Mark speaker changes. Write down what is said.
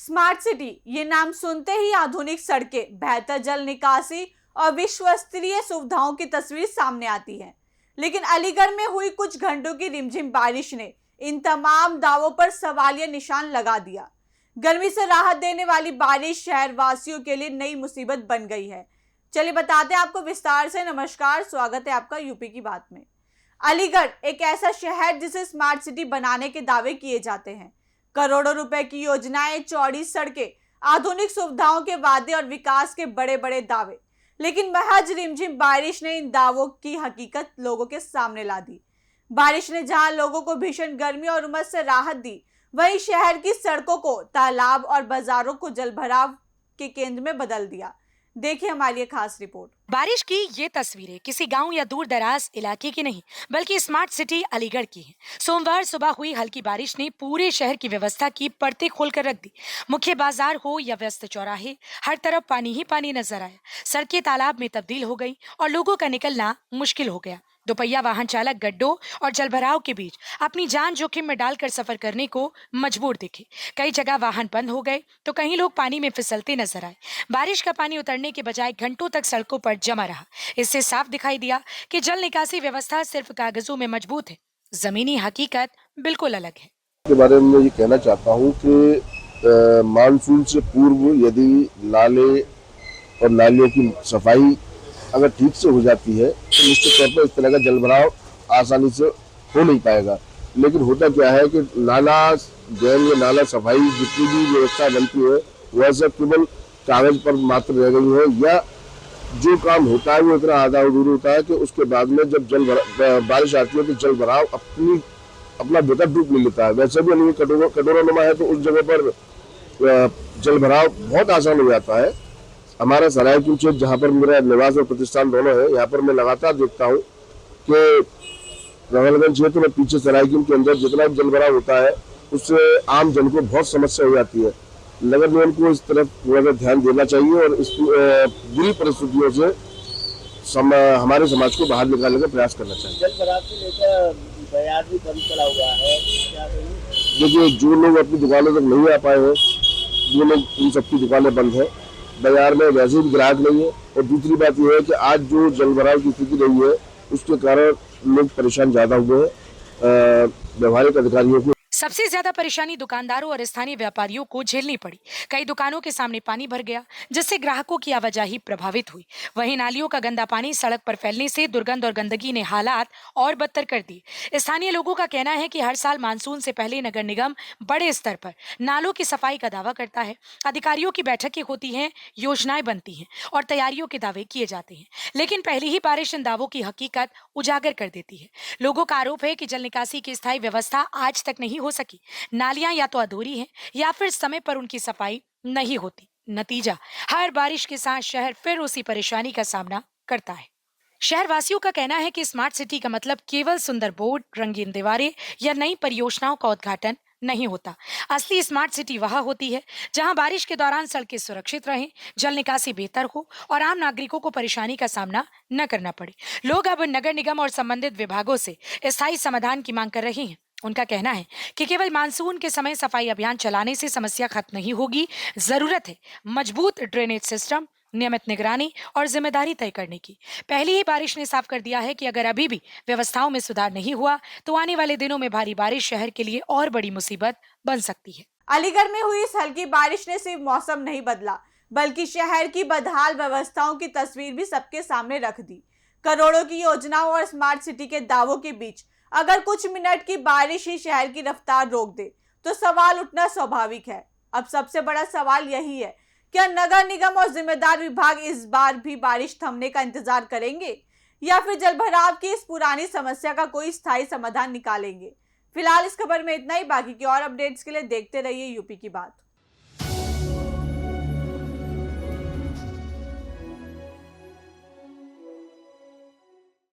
Speaker 1: Smart city ये नाम सुनते ही आधुनिक सड़कें, बेहतर जल निकासी और विश्व स्तरीय सुविधाओं की तस्वीर सामने आती है। लेकिन अलीगढ़ में हुई कुछ घंटों की रिमझिम बारिश ने इन तमाम दावों पर सवालिया निशान लगा दिया। गर्मी से राहत देने वाली बारिश शहर वासियों के लिए नई मुसीबत बन गई है। चलिए बताते हैं आपको विस्तार से। नमस्कार, स्वागत है आपका यूपी की बात में। अलीगढ़ एक ऐसा शहर जिसे स्मार्ट सिटी बनाने के दावे किए जाते हैं। करोड़ों रुपए की योजनाएं, चौड़ी सड़कें, आधुनिक सुविधाओं के वादे और विकास के बड़े बड़े दावे। लेकिन महज रिमझिम बारिश ने इन दावों की हकीकत लोगों के सामने ला दी। बारिश ने जहां लोगों को भीषण गर्मी और उमस से राहत दी, वहीं शहर की सड़कों को, तालाब और बाजारों को जलभराव के केंद्र में बदल दिया। देखिए हमारी एक खास रिपोर्ट।
Speaker 2: बारिश की ये तस्वीरें किसी गांव या दूर दराज इलाके की नहीं, बल्कि स्मार्ट सिटी अलीगढ़ की है। सोमवार सुबह हुई हल्की बारिश ने पूरे शहर की व्यवस्था की परतें खोलकर रख दी। मुख्य बाजार हो या व्यस्त चौराहे, हर तरफ पानी ही पानी नजर आया। सड़कें तालाब में तब्दील हो गई और लोगों का निकलना मुश्किल हो गया। दोपहिया वाहन चालक गड्ढों और जलभराव के बीच अपनी जान जोखिम में डालकर सफर करने को मजबूर दिखे। कई जगह वाहन बंद हो गए तो कहीं लोग पानी में फिसलते नजर आए। बारिश का पानी उतरने के बजाय घंटों तक सड़कों पर जमा रहा। इससे साफ दिखाई दिया कि जल निकासी व्यवस्था सिर्फ कागजों में मजबूत है, जमीनी हकीकत बिल्कुल अलग है।
Speaker 3: के बारे में ये कहना चाहता हूँ कि मानसून से पूर्व यदि नाले और नालियों की सफाई अगर ठीक से हो जाती है तो निश्चित तौर पर इस तरह का जलभराव आसानी से हो नहीं पाएगा। लेकिन होता क्या है कि नाला ड्रेन या नाला सफाई जितनी भी व्यवस्था बनती है वह सब केवल कागज पर मात्र रह गई है, या जो काम होता है वो इतना आधा अधूरा होता है कि उसके बाद में जब बारिश आती है तो जलभराव अपना बेहतर रूप ले लेता है। वैसे भी नहीं कटोरा नुमा है तो उस जगह पर जलभराव बहुत आसान हो जाता है। हमारा सरायपुर क्षेत्र जहाँ पर मेरा निवास और प्रतिष्ठान दोनों है, यहाँ पर मैं लगातार देखता हूँ कि रवलगंज क्षेत्र में पीछे सरायपुर के अंदर जितना भी जलभराव होता है उससे आम जन को बहुत समस्या हो जाती है। नगर निगम को इस तरफ थोड़ा ध्यान देना चाहिए और इस बुरी परिस्थितियों से हमारे समाज को बाहर निकालने का प्रयास करना चाहिए।
Speaker 4: जलभराव से लेकर बाजार भी बंद पड़ा हुआ है।
Speaker 3: देखिए, जो लोग अपनी दुकानों तक नहीं आ पाए हैं वो लोग, उन सबकी दुकानें बंद है। बाजार में वैसे भी ग्राहक नहीं है। और दूसरी बात यह है कि आज जो जलभराव की स्थिति रही है उसके कारण लोग परेशान ज्यादा हुए हैं। व्यवहारिक अधिकारियों को
Speaker 2: सबसे ज्यादा परेशानी दुकानदारों और स्थानीय व्यापारियों को झेलनी पड़ी। कई दुकानों के सामने पानी भर गया, जिससे ग्राहकों की आवाजाही प्रभावित हुई। वहीं नालियों का गंदा पानी सड़क पर फैलने से दुर्गंध और गंदगी ने हालात और बदतर कर दिए। स्थानीय लोगों का कहना है कि हर साल मानसून से पहले नगर निगम बड़े स्तर पर नालों की सफाई का दावा करता है। अधिकारियों की बैठकें होती हैं, योजनाएं बनती हैं और तैयारियों के दावे किए जाते हैं। लेकिन पहली ही बारिश इन दावों की हकीकत उजागर कर देती है। लोगों का आरोप है कि जल निकासी की स्थायी व्यवस्था आज तक नहीं हो सकी। नालियां या तो अधूरी हैं या फिर समय पर उनकी सफाई नहीं होती। नतीजा, हर बारिश के साथ शहर फिर उसी परेशानी का सामना करता है। शहर वासियों का कहना है कि स्मार्ट सिटी का मतलब केवल सुंदर बोर्ड, रंगीन दीवारें या नई परियोजनाओं का उद्घाटन नहीं होता। असली स्मार्ट सिटी वह होती है जहां बारिश के दौरान सड़कें सुरक्षित रहें, जल निकासी बेहतर हो और आम नागरिकों को परेशानी का सामना न करना पड़े। लोग अब नगर निगम और संबंधित विभागों से स्थायी समाधान की मांग कर रहे हैं। उनका कहना है कि केवल मानसून के समय सफाई अभियान चलाने से समस्या खत्म नहीं होगी। जरूरत है मजबूत ड्रेनेज सिस्टम, नियमित निगरानी और जिम्मेदारी तय करने की। पहली ही बारिश ने साफ कर दिया है कि अगर अभी भी व्यवस्थाओं में सुधार नहीं हुआ तो आने वाले दिनों में भारी बारिश शहर के लिए और बड़ी मुसीबत बन सकती है।
Speaker 1: अलीगढ़ में हुई इस हल्की बारिश ने सिर्फ मौसम नहीं बदला, बल्कि शहर की बदहाल व्यवस्थाओं की तस्वीर भी सबके सामने रख दी। करोड़ों की योजनाओं और स्मार्ट सिटी के दावों के बीच अगर कुछ मिनट की बारिश ही शहर की रफ्तार रोक दे तो सवाल उठना स्वाभाविक है। अब सबसे बड़ा सवाल यही है, क्या नगर निगम और जिम्मेदार विभाग इस बार भी बारिश थमने का इंतजार करेंगे या फिर जलभराव की इस पुरानी समस्या का कोई स्थायी समाधान निकालेंगे? फिलहाल इस खबर में इतना ही। बाकी की और अपडेट्स के लिए देखते रहिए यूपी की बात।